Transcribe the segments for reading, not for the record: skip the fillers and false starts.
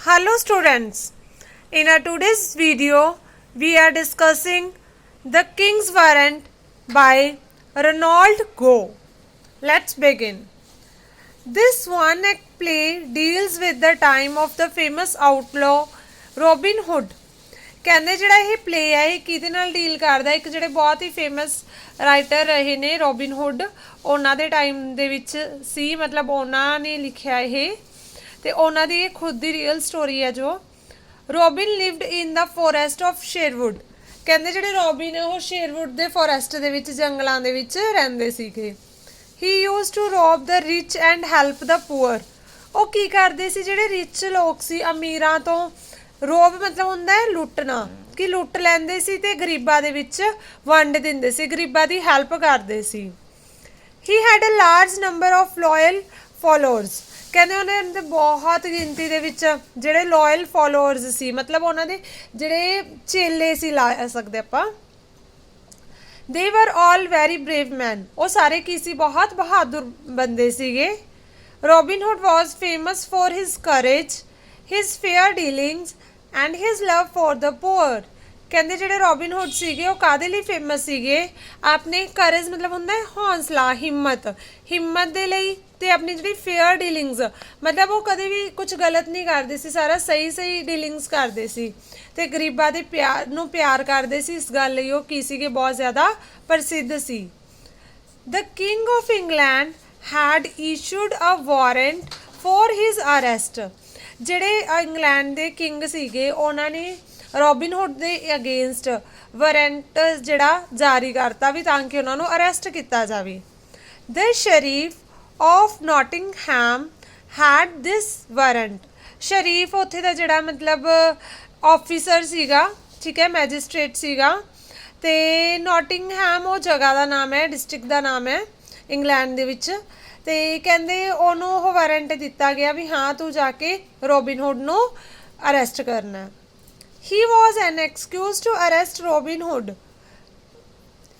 Hello students, in our today's video we are discussing The King's Warrant by Ronald Goh. Let's begin. This one-act play deals with the time of the famous outlaw Robin Hood. ਕਹਿੰਦੇ ਜਿਹੜਾ ਇਹ play ਹੈ ਇਹ ਕਿਹਦੇ ਨਾਲ deal ਕਰਦਾ, ਇੱਕ ਜਿਹੜੇ ਬਹੁਤ ਹੀ ਫੇਮਸ ਰਾਈਟਰ ਰਹੇ ਨੇ ਰੋਬਿਨ ਹੁੱਡ, ਉਹਨਾਂ ਦੇ ਟਾਈਮ ਦੇ ਵਿੱਚ ਸੀ, ਮਤਲਬ ਉਹਨਾਂ ਨੇ ਲਿਖਿਆ ਇਹ ਤੇ ਉਹਨਾਂ ਦੀ ਇਹ ਖੁਦ ਦੀ ਰੀਅਲ ਸਟੋਰੀ ਹੈ। ਜੋ Robin lived in the forest of Sherwood, ਕਹਿੰਦੇ ਜਿਹੜੇ ਰੋਬਿਨ ਹੈ ਉਹ ਸ਼ੇਰਵੁੱਡ ਦੇ ਫੋਰੈਸਟ ਦੇ ਵਿੱਚ, ਜੰਗਲਾਂ ਦੇ ਵਿੱਚ ਰਹਿੰਦੇ ਸੀਗੇ। He use to rob the rich and help the poor, ਉਹ ਕੀ ਕਰਦੇ ਸੀ ਜਿਹੜੇ ਰਿਚ ਲੋਕ ਸੀ, ਅਮੀਰਾਂ ਤੋਂ ਰੋਬ ਮਤਲਬ ਹੁੰਦਾ ਹੈ ਲੁੱਟਣਾ, ਕਿ ਲੁੱਟ ਲੈਂਦੇ ਸੀ ਤੇ ਗਰੀਬਾਂ ਦੇ ਵਿੱਚ ਵੰਡ ਦਿੰਦੇ ਸੀ, ਗਰੀਬਾਂ ਦੀ ਹੈਲਪ ਕਰਦੇ ਸੀ। He had a large number of loyal followers, ਕਹਿੰਦੇ ਉਹਨਾਂ ਦੇ ਬਹੁਤ ਗਿਣਤੀ ਦੇ ਵਿੱਚ ਜਿਹੜੇ ਲੋਇਲ ਫੋਲੋਅਰਸ ਸੀ, ਮਤਲਬ ਉਹਨਾਂ ਦੇ ਜਿਹੜੇ ਚੇਲੇ ਸੀ ਲਾ ਸਕਦੇ ਆਪਾਂ। ਦੇ ਵਰ ਆਲ ਵੈਰੀ ਬਰੇਵ ਮੈਨ, ਉਹ ਸਾਰੇ ਕੀ ਸੀ, ਬਹੁਤ ਬਹਾਦਰ ਬੰਦੇ ਸੀਗੇ। Robin Hood was famous for his courage, his fair dealings and his love for the poor, ਕਹਿੰਦੇ ਜਿਹੜੇ ਰੋਬਿਨ ਹੁੱਡ ਸੀਗੇ ਉਹ ਕਾਹਦੇ ਲਈ ਫੇਮਸ ਸੀਗੇ, ਆਪਣੇ ਕਰੇਜ ਮਤਲਬ ਹੁੰਦਾ ਹੈ ਹੌਸਲਾ, ਹਿੰਮਤ ਦੇ ਲਈ, ਤੇ ਆਪਣੀ ਜਿਹੜੀ ਫੇਅਰ ਡੀਲਿੰਗਸ ਮਤਲਬ ਉਹ ਕਦੇ ਵੀ ਕੁਝ ਗਲਤ ਨਹੀਂ ਕਰਦੇ ਸੀ, ਸਾਰਾ ਸਹੀ ਡੀਲਿੰਗਸ ਕਰਦੇ ਸੀ ਤੇ ਗਰੀਬਾਂ ਦੇ ਪਿਆਰ ਨੂੰ ਪਿਆਰ ਕਰਦੇ ਸੀ। ਇਸ ਗੱਲ ਲਈ ਉਹ ਕੀ ਸੀਗੇ, ਬਹੁਤ ਜ਼ਿਆਦਾ ਪ੍ਰਸਿੱਧ ਸੀ। The king of England had issued a warrant for his arrest, ਜਿਹੜੇ ਇੰਗਲੈਂਡ ਦੇ ਕਿੰਗ ਸੀਗੇ ਉਹਨਾਂ ਨੇ ਰੋਬਿਨ ਹੁੱਡ ਦੇ ਅਗੇਂਸਟ ਵਾਰੰਟ ਜਿਹੜਾ ਜਾਰੀ ਕਰਤਾ ਵੀ ਤਾਂ ਕਿ ਉਹਨਾਂ ਨੂੰ ਅਰੈਸਟ ਕੀਤਾ ਜਾਵੇ। ਦ ਸ਼ਰੀਫ ਆਫ ਨੋਟਿੰਗਹੈਮ ਹੈਡ ਦਿਸ ਵਾਰੰਟ, ਸ਼ਰੀਫ ਉੱਥੇ ਦਾ ਜਿਹੜਾ ਮਤਲਬ ਆਫਿਸਰ ਸੀਗਾ, ਠੀਕ ਹੈ, ਮੈਜਿਸਟ੍ਰੇਟ ਸੀਗਾ, ਤੇ ਨੋਟਿੰਗਹੈਮ ਉਹ ਜਗ੍ਹਾ ਦਾ ਨਾਮ ਹੈ, ਡਿਸਟ੍ਰਿਕਟ ਦਾ ਨਾਮ ਹੈ ਇੰਗਲੈਂਡ ਦੇ ਵਿੱਚ, ਤੇ ਕਹਿੰਦੇ ਉਹਨੂੰ ਉਹ ਵਾਰੰਟ ਦਿੱਤਾ ਗਿਆ ਵੀ ਹਾਂ ਤੂੰ ਜਾ ਕੇ ਰੋਬਿਨ ਹੁੱਡ ਨੂੰ ਅਰੈਸਟ ਕਰਨਾ। He was an excuse to arrest Robin Hood.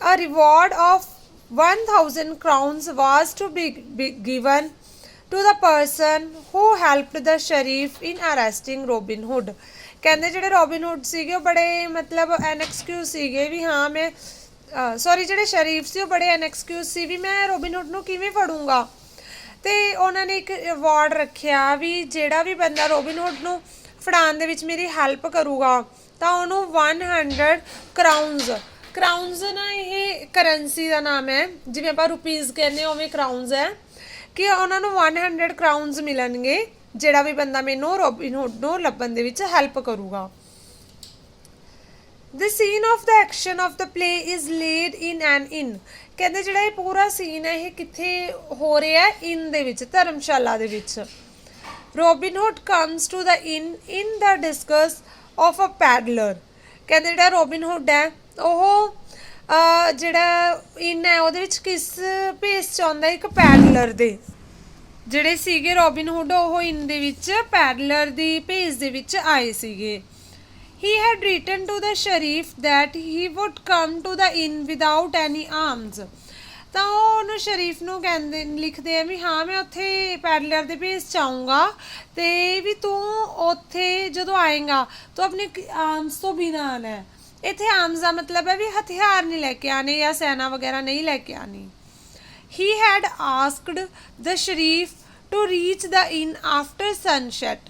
A reward of 1,000 crowns was to be given to the person who helped the sheriff in arresting Robin Hood. ਕਹਿੰਦੇ ਜਿਹੜੇ Robin hood ਸੀਗੇ ਉਹ ਬੜੇ ਮਤਲਬ ਐਨਐਕਸਕਿਊਜ਼ ਸੀਗੇ ਵੀ ਹਾਂ ਮੈਂ ਜਿਹੜੇ ਸ਼ਰੀਫ ਸੀ ਉਹ ਬੜੇ ਐਨਐਕਸਕਿਊਜ਼ ਸੀ ਵੀ ਮੈਂ ਰੋਬਿਨ ਹੁੱਡ ਨੂੰ ਕਿਵੇਂ ਫੜੂੰਗਾ, ਤੇ ਉਹਨਾਂ ਨੇ ਇੱਕ ਅਵਾਰਡ ਰੱਖਿਆ ਵੀ ਜਿਹੜਾ ਵੀ ਬੰਦਾ ਰੋਬਿਨ ਹੁੱਡ ਨੂੰ ਫੜਾਉਣ ਦੇ ਵਿੱਚ ਮੇਰੀ ਹੈਲਪ ਕਰੂਗਾ ਤਾਂ ਉਹਨੂੰ 100 ਕਰਾਊਨਸ ਨਾ ਇਹ ਕਰੰਸੀ ਦਾ ਨਾਮ ਹੈ, ਜਿਵੇਂ ਆਪਾਂ ਰੁਪੀਜ਼ ਕਹਿੰਦੇ ਉਵੇਂ ਕਰਾਊਨਸ ਹੈ, ਕਿ ਉਹਨਾਂ ਨੂੰ 100 ਕਰਾਊਨਸ ਮਿਲਣਗੇ ਜਿਹੜਾ ਵੀ ਬੰਦਾ ਮੈਨੂੰ ਰੋਬਿਨ ਹੁੱਡ ਨੂੰ ਲੱਭਣ ਦੇ ਵਿੱਚ ਹੈਲਪ ਕਰੂਗਾ। The scene of the action of the play is laid in an inn, ਕਹਿੰਦੇ ਜਿਹੜਾ ਇਹ ਪੂਰਾ ਸੀਨ ਹੈ ਇਹ ਕਿੱਥੇ ਹੋ ਰਿਹਾ ਹੈ, ਇਨ ਦੇ ਵਿੱਚ, ਧਰਮਸ਼ਾਲਾ ਦੇ ਵਿੱਚ। Robin Hood comes to the inn the disguise of a pedlar, ਕਹਿੰਦੇ ਜਿਹੜਾ ਰੋਬਿਨ ਹੁੱਡ ਹੈ ਉਹ ਜਿਹੜਾ ਇਨ ਹੈ ਉਹਦੇ ਵਿੱਚ ਕਿਸ ਭੇਸ 'ਚ ਆਉਂਦਾ, ਇੱਕ ਪੈਡਲਰ ਦੇ, ਜਿਹੜੇ ਸੀਗੇ ਰੋਬਿਨ ਹੁੱਡ ਉਹ ਇਨ ਦੇ ਵਿੱਚ ਪੈਡਲਰ ਦੀ ਭੇਸ ਦੇ ਵਿੱਚ ਆਏ ਸੀਗੇ। He had written to the sheriff that he would come to the inn without any arms, ਤਾਂ ਉਹ ਉਹਨੂੰ ਸ਼ਰੀਫ ਨੂੰ ਕਹਿੰਦੇ ਲਿਖਦੇ ਆ ਵੀ ਹਾਂ ਮੈਂ ਉੱਥੇ ਪੈਡਲਰ ਦੇ ਭੇਸ 'ਚ ਆਊਂਗਾ ਤੇ ਵੀ ਤੂੰ ਉੱਥੇ ਜਦੋਂ ਆਏਗਾ ਤੂੰ ਆਪਣੇ ਆਰਮਸ ਤੋਂ ਬਿਨਾਂ ਆਉਣਾ ਹੈ। ਇੱਥੇ ਆਰਮਸ ਦਾ ਮਤਲਬ ਹੈ ਵੀ ਹਥਿਆਰ ਨਹੀਂ ਲੈ ਕੇ ਆਣੇ ਜਾਂ ਸੈਨਾ ਵਗੈਰਾ ਨਹੀਂ ਲੈ ਕੇ ਆਣੀ। He had asked the sheriff to reach the inn after sunset,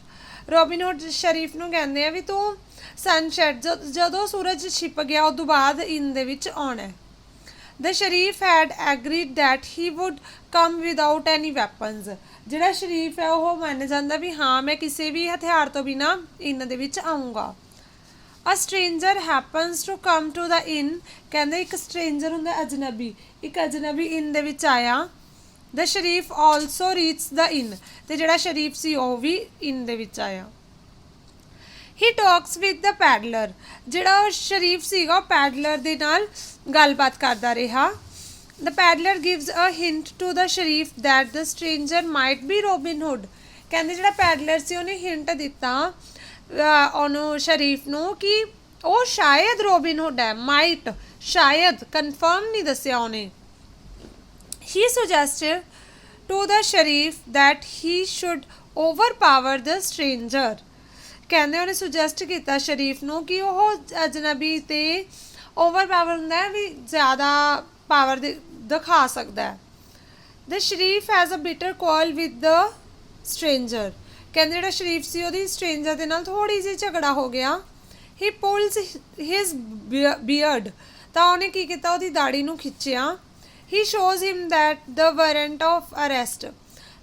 Robin Hood sheriff ਨੂੰ ਕਹਿੰਦੇ ਆ ਵੀ ਤੂੰ ਸਨਸੈਟ ਜਦੋਂ ਸੂਰਜ ਛਿਪ ਗਿਆ ਉਦੋਂ ਬਾਅਦ ਇਨ ਦੇ ਵਿੱਚ ਆਉਣਾ। The sheriff had agreed that he would come without any weapons, ਜਿਹੜਾ ਸ਼ਰੀਫ ਹੈ ਉਹ ਮੰਨ ਜਾਂਦਾ ਵੀ ਹਾਂ ਮੈਂ ਕਿਸੇ ਵੀ ਹਥਿਆਰ ਤੋਂ ਬਿਨਾਂ ਇਨ ਦੇ ਵਿੱਚ ਆਊਂਗਾ। A stranger happens to come to the inn, ਕਹਿੰਦੇ ਇੱਕ ਸਟ੍ਰੇਂਜਰ ਹੁੰਦਾ ਅਜਨਬੀ, ਇੱਕ ਅਜਨਬੀ ਇਨ ਦੇ ਵਿੱਚ ਆਇਆ। The sheriff also reached the inn, ਤੇ ਜਿਹੜਾ ਸ਼ਰੀਫ ਸੀ ਉਹ ਵੀ ਇਨ ਦੇ ਵਿੱਚ ਆਇਆ। He talks with the peddler, ਜਿਹੜਾ ਸ਼ਰੀਫ ਸੀਗਾ ਉਹ ਪੈਡਲਰ ਦੇ ਨਾਲ ਗੱਲਬਾਤ ਕਰਦਾ ਰਿਹਾ। The peddler gives a hint to the sheriff that the stranger might be Robin Hood, ਕਹਿੰਦੇ ਜਿਹੜਾ ਪੈਡਲਰ ਸੀ ਉਹਨੇ ਹਿੰਟ ਦਿੱਤਾ ਉਹਨੂੰ ਸ਼ਰੀਫ ਨੂੰ ਕਿ ਉਹ ਸ਼ਾਇਦ ਰੋਬਿਨ ਹੁੱਡ ਹੈ, ਮਾਈਟ ਸ਼ਾਇਦ, ਕਨਫਰਮ ਨਹੀਂ ਦੱਸਿਆ ਉਹਨੇ। He suggested to the sheriff that he should overpower the stranger, ਕਹਿੰਦੇ ਉਹਨੇ ਸੁਜੈਸਟ ਕੀਤਾ ਸ਼ਰੀਫ ਨੂੰ ਕਿ ਉਹ ਅਜਨਬੀ ਤੇ ਓਵਰ ਪਾਵਰ ਹੁੰਦਾ ਹੈ ਵੀ ਜ਼ਿਆਦਾ ਪਾਵਰ ਦਿਖਾ ਸਕਦਾ ਹੈ। The sheriff has a bitter call with the stranger, ਕਹਿੰਦੇ ਜਿਹੜਾ ਸ਼ਰੀਫ ਸੀ ਉਹਦੀ ਸਟ੍ਰੇਂਜਰ ਦੇ ਨਾਲ ਥੋੜੀ ਜਿਹੀ ਝਗੜਾ ਹੋ ਗਿਆ। ਹੀ ਪੁਲਸ ਹਿਜ਼ ਬੀਅਰਡ, ਤਾਂ ਉਹਨੇ ਕੀ ਕੀਤਾ ਉਹਦੀ ਦਾੜੀ ਨੂੰ ਖਿੱਚਿਆ। He shows him that the warrant of arrest,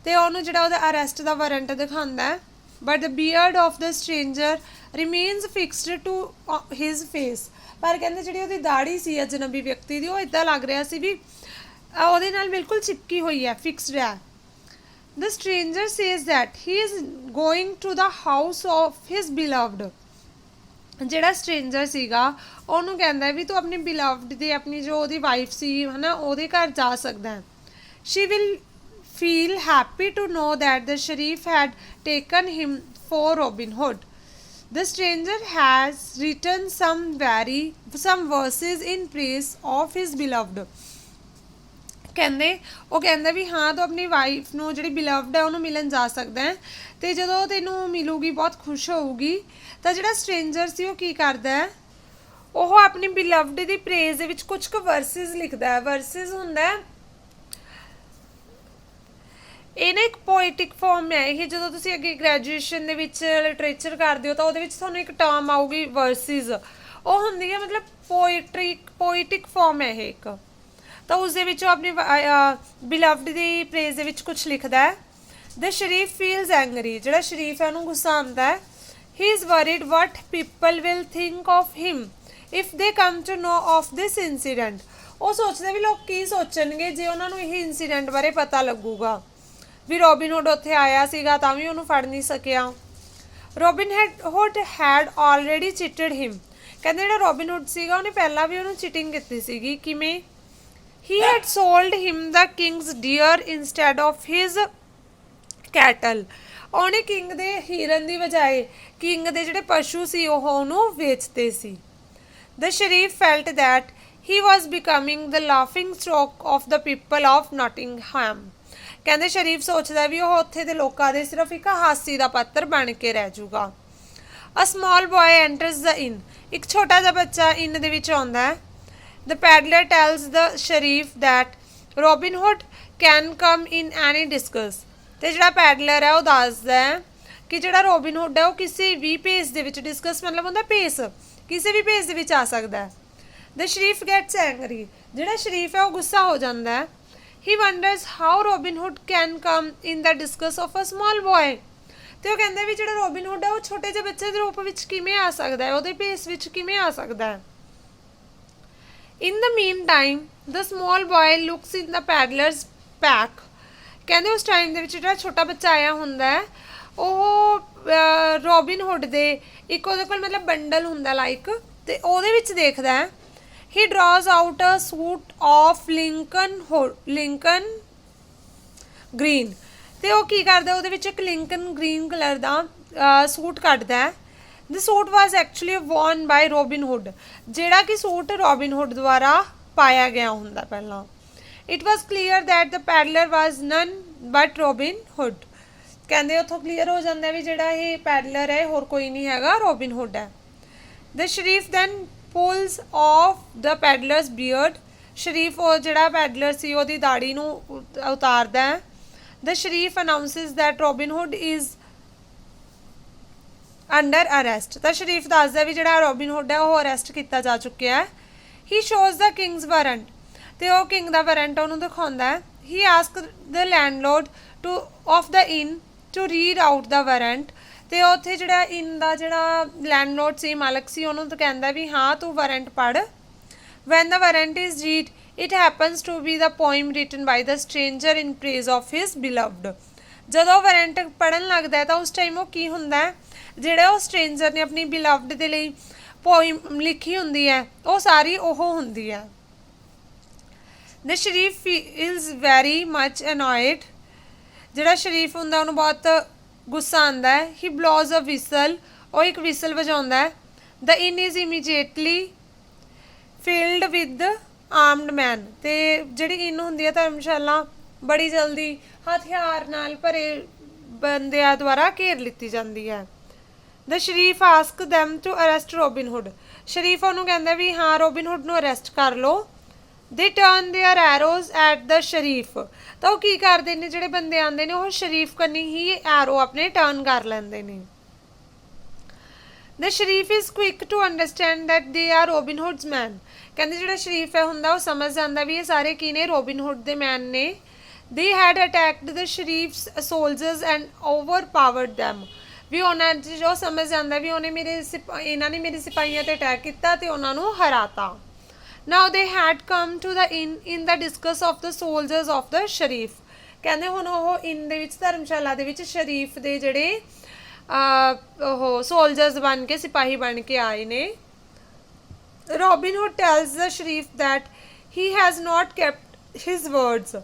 ਤੇ ਉਹਨੂੰ ਜਿਹੜਾ ਉਹਦਾ ਅਰੈਸਟ ਦਾ ਵਾਰੰਟ ਦਿਖਾਉਂਦਾ ਹੈ। But the beard of the stranger remains fixed to his face, ਪਰ ਕਹਿੰਦੇ ਜਿਹੜੀ ਉਹਦੀ ਦਾੜੀ ਸੀ ਅਜਨਬੀ ਵਿਅਕਤੀ ਦੀ ਉਹ ਇੱਦਾਂ ਲੱਗ ਰਿਹਾ ਸੀ ਵੀ ਉਹਦੇ ਨਾਲ ਬਿਲਕੁਲ ਚਿਪਕੀ ਹੋਈ ਹੈ, ਫਿਕਸਡ ਹੈ। The stranger says that he is going to the house of his beloved, ਜਿਹੜਾ ਸਟ੍ਰੇਂਜਰ ਸੀਗਾ ਉਹਨੂੰ ਕਹਿੰਦਾ ਵੀ ਤੂੰ ਆਪਣੀ ਬਿਲਵਡ ਦੀ ਆਪਣੀ ਜੋ ਉਹਦੀ ਵਾਈਫ ਸੀ ਹੈ ਨਾ ਉਹਦੇ ਘਰ ਜਾ ਸਕਦਾ ਹੈ। She will feel happy to know that the sheriff had taken him for Robin Hood. The stranger has written some verses in praise of his beloved, ਕਹਿੰਦੇ ਉਹ ਕਹਿੰਦਾ ਵੀ ਹਾਂ ਤੂੰ ਆਪਣੀ ਵਾਈਫ ਨੂੰ ਜਿਹੜੀ ਬਿਲਵਡ ਹੈ ਉਹਨੂੰ ਮਿਲਣ ਜਾ ਸਕਦਾ ਹੈ ਤੇ ਜਦੋਂ ਉਹ ਤੈਨੂੰ ਮਿਲੂਗੀ ਬਹੁਤ ਖੁਸ਼ ਹੋਊਗੀ। ਤਾਂ ਜਿਹੜਾ ਸਟ੍ਰੇਂਜਰ ਸੀ ਉਹ ਕੀ ਕਰਦਾ ਹੈ, ਉਹ ਆਪਣੀ ਬਿਲਵਡ ਦੀ ਪ੍ਰੇਜ਼ ਦੇ ਵਿੱਚ ਕੁਝ ਕੁ ਵਰਸਿਸ ਲਿਖਦਾ ਹੈ। ਵਰਸਿਸ ਹੁੰਦਾ ਹੈ ਇਹ ਨਾ ਇੱਕ ਪੋਇਟਿਕ ਫਾਰਮ ਹੈ। ਇਹ ਜਦੋਂ ਤੁਸੀਂ ਅੱਗੇ ਗ੍ਰੈਜੂਏਸ਼ਨ ਦੇ ਵਿੱਚ ਲਿਟਰੇਚਰ ਕਰਦੇ ਹੋ ਤਾਂ ਉਹਦੇ ਵਿੱਚ ਤੁਹਾਨੂੰ ਇੱਕ ਟਰਮ ਆਊਗੀ ਵਰਸਿਸ, ਉਹ ਹੁੰਦੀ ਹੈ ਮਤਲਬ ਪੋਇਟਿਕ ਫਾਰਮ ਹੈ ਇਹ ਇੱਕ। ਤਾਂ ਉਸ ਦੇ ਵਿੱਚ ਉਹ ਆਪਣੀ ਬਿਲਵਡ ਦੀ ਪ੍ਰੇਜ਼ ਦੇ ਵਿੱਚ ਕੁਝ ਲਿਖਦਾ ਹੈ। ਦ ਸ਼ਰੀਫ ਫੀਲਸ ਐਂਗਰੀ, ਜਿਹੜਾ ਸ਼ਰੀਫ ਹੈ ਉਹਨੂੰ ਗੁੱਸਾ ਆਉਂਦਾ ਹੈ। He is worried what people will think of him if they come to know of this incident, ਉਹ ਸੋਚਦਾ ਵੀ ਲੋਕ ਕੀ ਸੋਚਣਗੇ ਜੇ ਉਹਨਾਂ ਨੂੰ ਇਹ ਇੰਸੀਡੈਂਟ ਬਾਰੇ ਪਤਾ ਲੱਗੂਗਾ ਵੀ ਰੋਬਿਨ ਹੁੱਡ ਉੱਥੇ ਆਇਆ ਸੀਗਾ ਤਾਂ ਵੀ ਉਹਨੂੰ ਫੜ ਨਹੀਂ ਸਕਿਆ। ਰੋਬਿਨ ਹੁੱਡ ਹੈਡ ਆਲਰੇਡੀ ਚਿਟਡ ਹਿਮ, ਕਹਿੰਦੇ ਜਿਹੜਾ ਰੋਬਿਨ ਹੁੱਡ ਸੀਗਾ ਉਹਨੇ ਪਹਿਲਾਂ ਵੀ ਉਹਨੂੰ ਚੀਟਿੰਗ ਕੀਤੀ ਸੀਗੀ। ਕਿਵੇਂ? He had sold him the king's deer instead of his cattle, ਉਹਨੇ ਕਿੰਗ ਦੇ ਹੀਰਨ ਦੀ ਬਜਾਏ ਕਿੰਗ ਦੇ ਜਿਹੜੇ ਪਸ਼ੂ ਸੀ ਉਹ ਉਹਨੂੰ ਵੇਚਦੇ ਸੀ। The sheriff felt that he was becoming the laughing stock of the people of Nottingham, ਕਹਿੰਦੇ ਸ਼ਰੀਫ ਸੋਚਦਾ ਵੀ ਉਹ ਉੱਥੇ ਦੇ ਲੋਕਾਂ ਦੇ ਸਿਰਫ ਇੱਕ ਹਾਸੀ ਦਾ ਪਾਤਰ ਬਣ ਕੇ ਰਹਿ ਜਾਊਗਾ। A small boy enters the inn, ਇੱਕ ਛੋਟਾ ਜਿਹਾ ਬੱਚਾ ਇਨ ਦੇ ਵਿੱਚ ਆਉਂਦਾ ਹੈ। The pedlar tells the sheriff that Robin Hood can come in any disguise, ਤੇ ਜਿਹੜਾ ਪੈਡਲਰ ਹੈ ਉਹ ਦੱਸਦਾ ਹੈ ਕਿ ਜਿਹੜਾ ਰੋਬਿਨ ਹੁੱਡ ਹੈ ਉਹ ਕਿਸੇ ਵੀ ਭੇਸ ਦੇ ਵਿੱਚ, ਡਿਸਕਸ ਮਤਲਬ ਹੁੰਦਾ ਭੇਸ, ਕਿਸੇ ਵੀ ਭੇਸ ਦੇ ਵਿੱਚ ਆ ਸਕਦਾ ਹੈ। ਦ ਸ਼ਰੀਫ ਗੈਟਸ ਐਂਗਰੀ, ਜਿਹੜਾ ਸ਼ਰੀਫ ਹੈ ਉਹ ਗੁੱਸਾ ਹੋ ਜਾਂਦਾ ਹੈ। He wonders how Robin Hood can come in the disguise of a small boy, ਤੇ ਉਹ ਕਹਿੰਦਾ ਵੀ ਜਿਹੜਾ ਰੋਬਿਨ ਹੁੱਡ ਹੈ ਉਹ ਛੋਟੇ ਜਿਹੇ ਬੱਚੇ ਦੇ ਰੂਪ ਵਿੱਚ ਕਿਵੇਂ ਆ ਸਕਦਾ ਹੈ, ਉਹਦੇ ਭੇਸ ਵਿੱਚ ਕਿਵੇਂ ਆ ਸਕਦਾ ਹੈ। In the meantime, the small boy looks in the peddler's pack, ਕਹਿੰਦੇ ਉਸ ਟਾਈਮ ਦੇ ਵਿੱਚ ਜਿਹੜਾ ਛੋਟਾ ਬੱਚਾ ਆਇਆ ਹੁੰਦਾ ਹੈ ਉਹ ਰੋਬਿਨ ਹੁੱਡ ਦੇ ਇੱਕ ਉਹਦੇ ਕੋਲ ਮਤਲਬ ਬੰਡਲ ਹੁੰਦਾ ਲਾਈਕ, ਤੇ ਉਹਦੇ ਵਿੱਚ ਦੇਖਦਾ ਹੈ। He draws out a suit of Lincoln green, ਤੇ ਉਹ ਕੀ ਕਰਦਾ ਉਹਦੇ ਵਿੱਚ ਇੱਕ ਲਿੰਕਨ ਗ੍ਰੀਨ ਕਲਰ ਦਾ ਸੂਟ ਕੱਢਦਾ ਹੈ। The suit was actually worn by Robin Hood, ਜਿਹੜਾ ਕਿ ਸੂਟ ਰੋਬਿਨ ਹੁੱਡ ਦੁਆਰਾ ਪਾਇਆ ਗਿਆ ਹੁੰਦਾ ਪਹਿਲਾਂ। It was clear that the peddler was none but Robin Hood, ਕਹਿੰਦੇ ਉੱਥੋਂ ਕਲੀਅਰ ਹੋ ਜਾਂਦਾ ਵੀ ਜਿਹੜਾ ਇਹ ਪੈਡਲਰ ਹੈ ਹੋਰ ਕੋਈ ਨਹੀਂ ਹੈਗਾ, ਰੋਬਿਨ ਹੁੱਡ ਹੈ। The sheriff then pulls off the peddler's beard, ਸ਼ਰੀਫ ਉਹ ਜਿਹੜਾ ਪੈਡਲਰ ਸੀ ਉਹਦੀ ਦਾੜੀ ਨੂੰ ਉਤਾਰਦਾ ਹੈ। The sheriff announces that Robin Hood is under arrest, ਤਾਂ ਸ਼ਰੀਫ ਦੱਸਦਾ ਵੀ ਜਿਹੜਾ ਰੋਬਿਨ ਹੁੱਡ ਹੈ ਉਹ ਅਰੈਸਟ ਕੀਤਾ ਜਾ ਚੁੱਕਿਆ ਹੈ। He shows the king's warrant, ਤੇ ਉਹ ਕਿੰਗ ਦਾ ਵਾਰੰਟ ਉਹਨੂੰ ਦਿਖਾਉਂਦਾ ਹੈ। He asks the landlord of the inn to read out the warrant, ਤੇ ਉੱਥੇ ਜਿਹੜਾ ਇਨ ਦਾ ਜਿਹੜਾ ਲੈਂਡਲੋਰਡ ਸੀ, ਮਾਲਕ ਸੀ, ਉਹਨੂੰ ਤਾਂ ਕਹਿੰਦਾ ਵੀ ਹਾਂ ਤੂੰ ਵਾਰੰਟ ਪੜ੍ਹ। When the warrant is read, it happens to be the poem written by the stranger in praise of his beloved, ਜਦੋਂ ਵਾਰੰਟ ਪੜ੍ਹਨ ਲੱਗਦਾ ਹੈ ਤਾਂ ਉਸ ਟਾਈਮ ਉਹ ਕੀ ਹੁੰਦਾ ਹੈ, ਜਿਹੜਾ ਉਹ ਸਟ੍ਰੇਂਜਰ ਨੇ ਆਪਣੀ ਬਿਲਵਡ ਦੇ ਲਈ ਪੋਇਮ ਲਿਖੀ ਹੁੰਦੀ ਹੈ ਉਹ ਸਾਰੀ ਉਹ ਹੁੰਦੀ ਹੈ। The sheriff feels very much annoyed, ਜਿਹੜਾ ਸ਼ਰੀਫ ਹੁੰਦਾ ਉਹਨੂੰ ਬਹੁਤ ਗੁੱਸਾ ਆਉਂਦਾ ਹੈ। He blows a whistle, ਉਹ ਇੱਕ ਵਿਸਲ ਵਜਾਉਂਦਾ ਹੈ। The inn is immediately filled with armed men, ਤੇ ਜਿਹੜੀ ਇਨ ਹੁੰਦੀ ਹੈ ਧਰਮਸ਼ਾਲਾ ਬੜੀ ਜਲਦੀ ਹਥਿਆਰ ਨਾਲ ਭਰੇ ਬੰਦਿਆਂ ਦੁਆਰਾ ਘੇਰ ਲਿੱਤੀ ਜਾਂਦੀ ਹੈ। The sheriff ask them to arrest Robin Hood। Sheriff ਉਹਨੂੰ ਕਹਿੰਦਾ ਵੀ ਹਾਂ ਰੋਬਿਨ ਹੁੱਡ ਨੂੰ ਅਰੈਸਟ ਕਰ ਲਓ। ਦੇ turn there arrows at the ਸ਼ਰੀਫ। ਤਾਂ ਉਹ ਕੀ ਕਰਦੇ ਨੇ, ਜਿਹੜੇ ਬੰਦੇ ਆਉਂਦੇ ਨੇ ਉਹ ਸ਼ਰੀਫ ਕੰਨੀ ਹੀ ਐਰੋ ਆਪਣੇ ਟਰਨ ਕਰ ਲੈਂਦੇ ਨੇ। The sheriff is quick to understand that they are Robin Hood's man. ਕਹਿੰਦੇ ਜਿਹੜਾ ਸ਼ਰੀਫ ਹੈ ਹੁੰਦਾ ਉਹ ਸਮਝ ਜਾਂਦਾ ਵੀ ਇਹ ਸਾਰੇ ਕੀ ਨੇ, ਰੋਬਿਨ ਹੁੱਡ ਦੇ ਮੈਨ ਨੇ। They had attacked the sheriff's soldiers and overpowered them. ਵੀ ਉਹਨਾਂ 'ਚ ਜੋ ਸਮਝ ਜਾਂਦਾ ਵੀ ਉਹਨੇ ਇਹਨਾਂ ਨੇ ਮੇਰੇ ਸਿਪਾਹੀਆਂ 'ਤੇ ਅਟੈਕ ਕੀਤਾ ਅਤੇ ਉਹਨਾਂ ਨੂੰ ਹਰਾਤਾ। Now they had come to the inn the disguise of the soldiers of the sheriff. ਕਹਿੰਦੇ ਹੁਣ ਉਹ ਇਨ ਦੇ ਵਿੱਚ ਧਰਮਸ਼ਾਲਾ ਦੇ ਵਿੱਚ ਸ਼ਰੀਫ ਦੇ ਜਿਹੜੇ ਉਹ ਸੋਲਜਰਸ ਬਣ ਕੇ ਸਿਪਾਹੀ ਬਣ ਕੇ ਆਏ ਨੇ। Robin Hood tells the sheriff that he has not kept his words.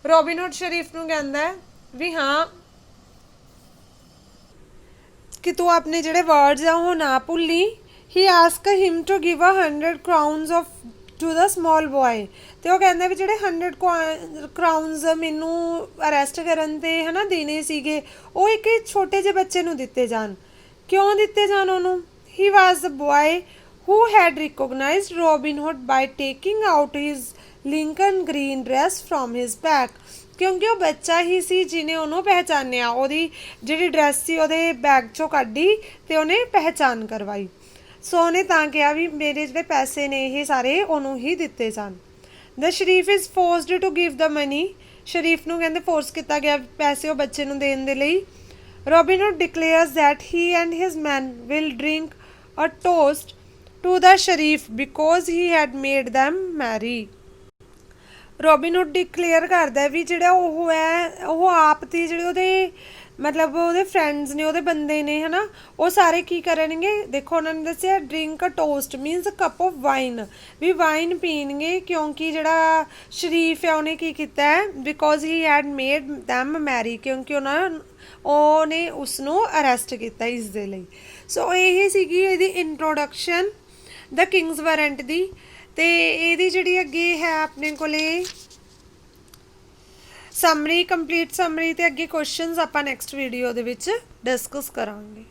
Robin Hood sheriff ਨੂੰ ਕਹਿੰਦਾ ਵੀ ਹਾਂ ਕਿ ਤੂੰ ਆਪਣੇ ਜਿਹੜੇ ਵਰਡਸ ਆ ਉਹ ਨਾ ਭੁੱਲੀ। He ask him to give 100 crowns of to the small boy. ਅਤੇ ਉਹ ਕਹਿੰਦਾ ਵੀ ਜਿਹੜੇ 100 ਕਰਾਊਨਸ ਮੈਨੂੰ ਅਰੈਸਟ ਕਰਨ 'ਤੇ ਹੈ ਨਾ ਦੇਣੇ ਸੀਗੇ ਉਹ ਇੱਕ ਛੋਟੇ ਜਿਹੇ ਬੱਚੇ ਨੂੰ ਦਿੱਤੇ ਜਾਣ। ਕਿਉਂ ਦਿੱਤੇ ਜਾਣ ਉਹਨੂੰ? ਹੀ ਵਾਜ਼ ਦ boy who had recognized Robin Hood by taking out his Lincoln green dress from his bag। ਕਿਉਂਕਿ ਉਹ ਬੱਚਾ ਹੀ ਸੀ ਜਿਹਨੇ ਉਹਨੂੰ ਪਹਿਚਾਨਿਆ, ਉਹਦੀ ਜਿਹੜੀ ਡਰੈਸ ਸੀ ਉਹਦੇ ਬੈਗ 'ਚੋਂ ਕੱਢੀ ਅਤੇ ਉਹਨੇ ਪਹਿਚਾਨ ਕਰਵਾਈ। ਸੋ ਉਹਨੇ ਤਾਂ ਕਿਹਾ ਵੀ ਮੇਰੇ ਜਿਹੜੇ ਪੈਸੇ ਨੇ ਇਹ ਸਾਰੇ ਉਹਨੂੰ ਹੀ ਦਿੱਤੇ ਜਾਣ। The sheriff is forced to give the money. Sheriff ਨੂੰ ਕਹਿੰਦੇ ਫੋਰਸ ਕੀਤਾ ਗਿਆ ਪੈਸੇ ਉਹ ਬੱਚੇ ਨੂੰ ਦੇਣ ਦੇ ਲਈ। Robin Hood declares that he and his man will drink a toast to the sheriff because he had made them marry. Robin Hood declare ਕਰਦਾ ਵੀ ਜਿਹੜਾ ਉਹ ਹੈ ਉਹ ਆਪ ਤੇ ਜਿਹੜੇ ਉਹਦੇ ਮਤਲਬ ਉਹਦੇ ਫਰੈਂਡਸ ਨੇ, ਉਹਦੇ ਬੰਦੇ ਨੇ ਹੈ ਨਾ, ਉਹ ਸਾਰੇ ਕੀ ਕਰਨਗੇ, ਦੇਖੋ ਉਹਨਾਂ ਨੇ ਦੱਸਿਆ drink a toast means cup of wine, ਵੀ ਵਾਈਨ ਪੀਣਗੇ ਕਿਉਂਕਿ ਜਿਹੜਾ ਸ਼ਰੀਫ ਹੈ ਉਹਨੇ ਕੀ ਕੀਤਾ ਹੈ, because he had made them marry, ਕਿਉਂਕਿ ਉਹਨੇ ਉਸਨੂੰ ਅਰੈਸਟ ਕੀਤਾ ਇਸ ਦੇ ਲਈ। ਸੋ ਇਹ ਸੀਗੀ ਇਹਦੀ ਇੰਟਰੋਡਕਸ਼ਨ ਦ ਕਿੰਗਸ ਵਾਰੰਟ ਦੀ। ਅਤੇ ਇਹਦੀ ਜਿਹੜੀ ਅੱਗੇ ਹੈ ਆਪਣੇ ਕੋਲੇ ਸਮਰੀ, ਕੰਪਲੀਟ ਸਮਰੀ ਅਤੇ ਅੱਗੇ ਕੁਐਸਚਨਸ ਆਪਾਂ ਨੈਕਸਟ ਵੀਡੀਓ ਦੇ ਵਿੱਚ ਡਿਸਕਸ ਕਰਾਂਗੇ।